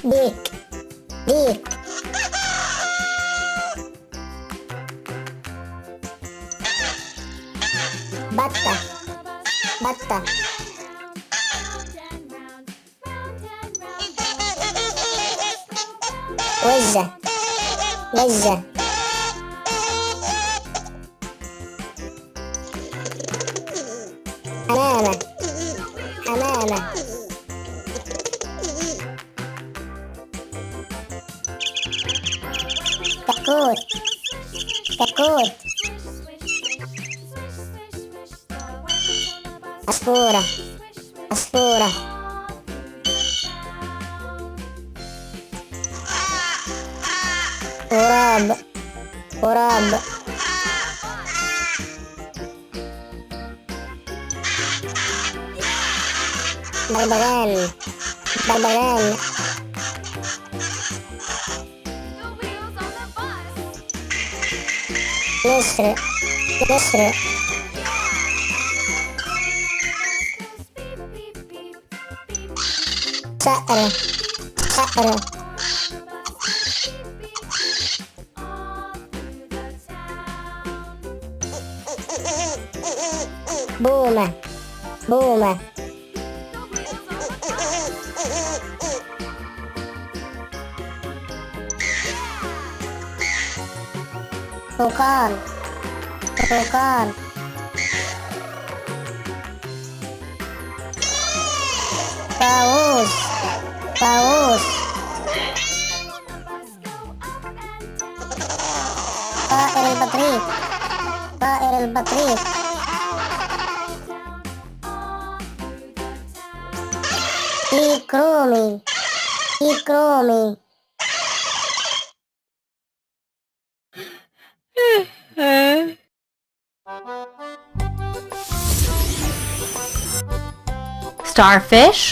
ديك ديك. بطة بطة. وزة وزة. حمامة حمامة. كتكوت كتكوت. عصفورة عصفورة. غراب غراب. بغبغان بغبغان. نسر نسر. صقر صقر. بومة بومة. طوقان طوقان. طاووس طاووس. طائر البطريق طائر البطريق. إيكرومي إيكرومي. Starfish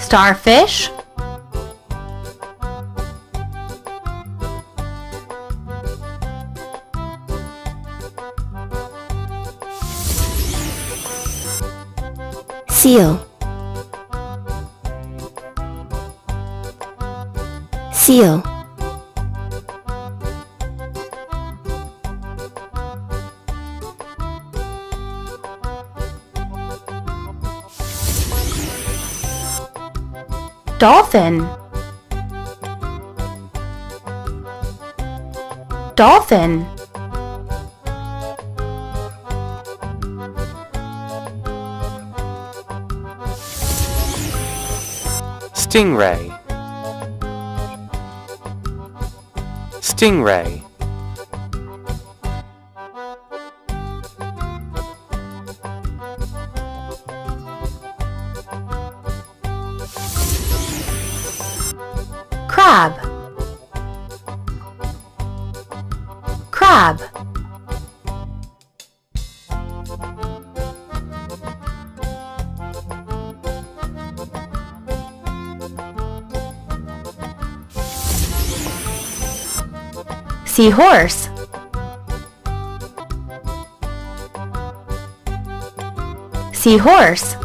starfish. Seal seal. Dolphin dolphin. Stingray stingray. Crab crab. Seahorse seahorse.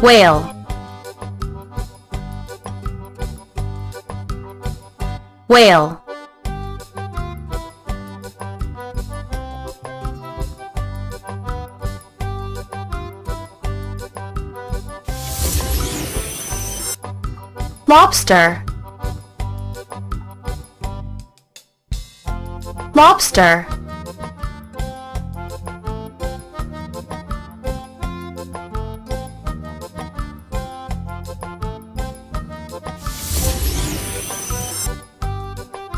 Whale whale. Lobster lobster.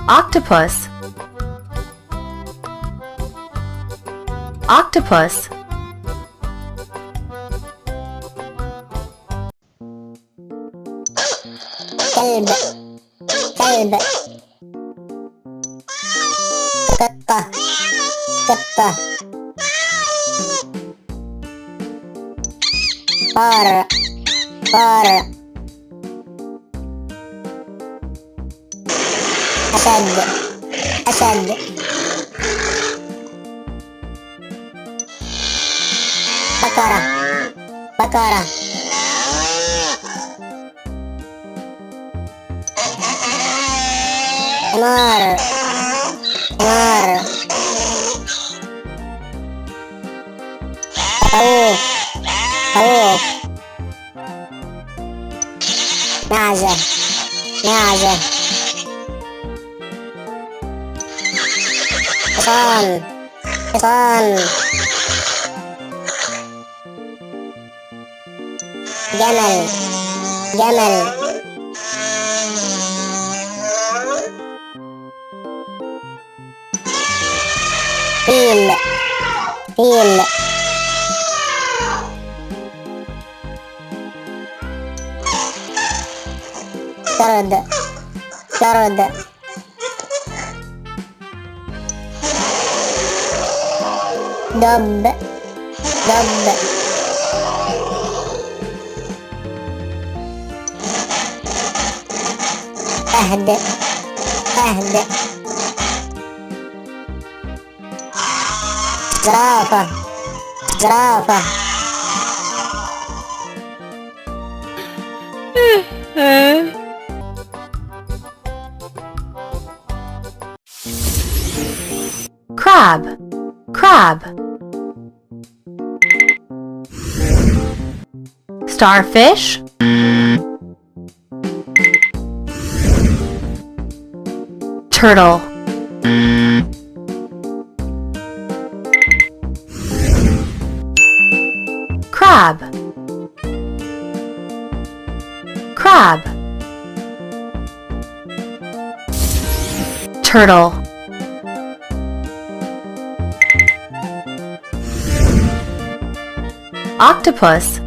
Octopus octopus. كلب كلب. قطة قطة. فار فار. أسد أسد بقرة بقرة حمار حمار خروف خروف معزة معزة حصان حصان جمل جمل فيل فيل فرد فرد دب دب فهد فهد زرافة زرافة crab, crab. Starfish, turtle, crab, crab, turtle, octopus,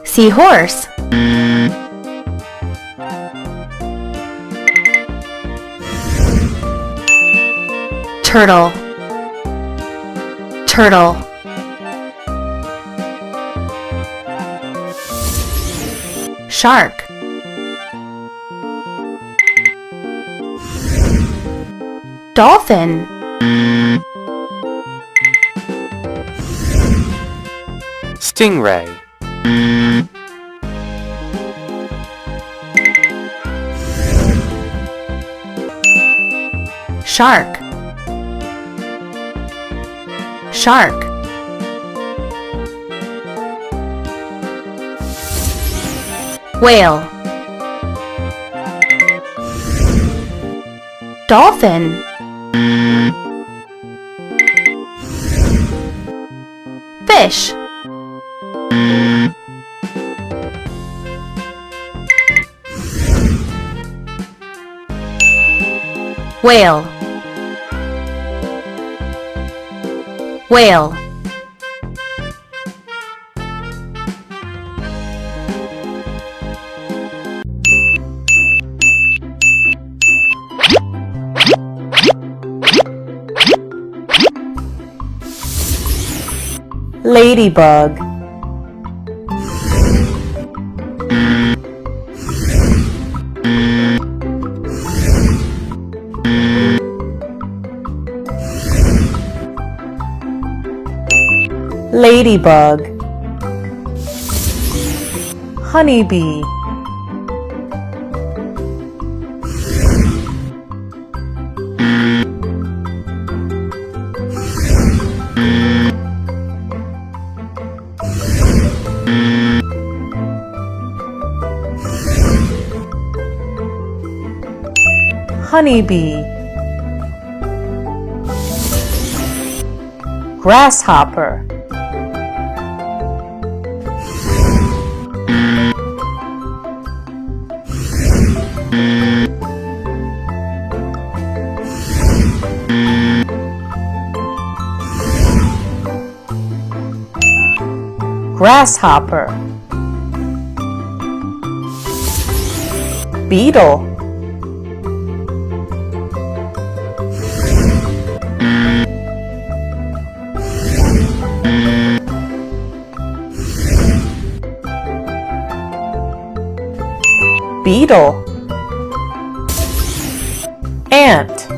seahorse, turtle, turtle, shark, dolphin, Stingray. shark, shark, whale, dolphin, fish, whale, whale, ladybug, ladybug, honeybee, honeybee, grasshopper, grasshopper, beetle, beetle, ant,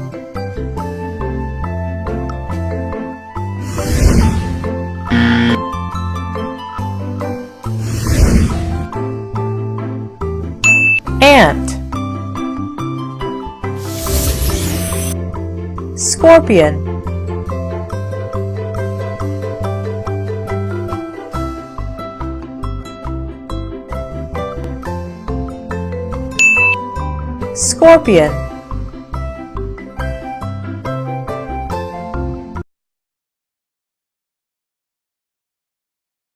ant, scorpion, scorpion,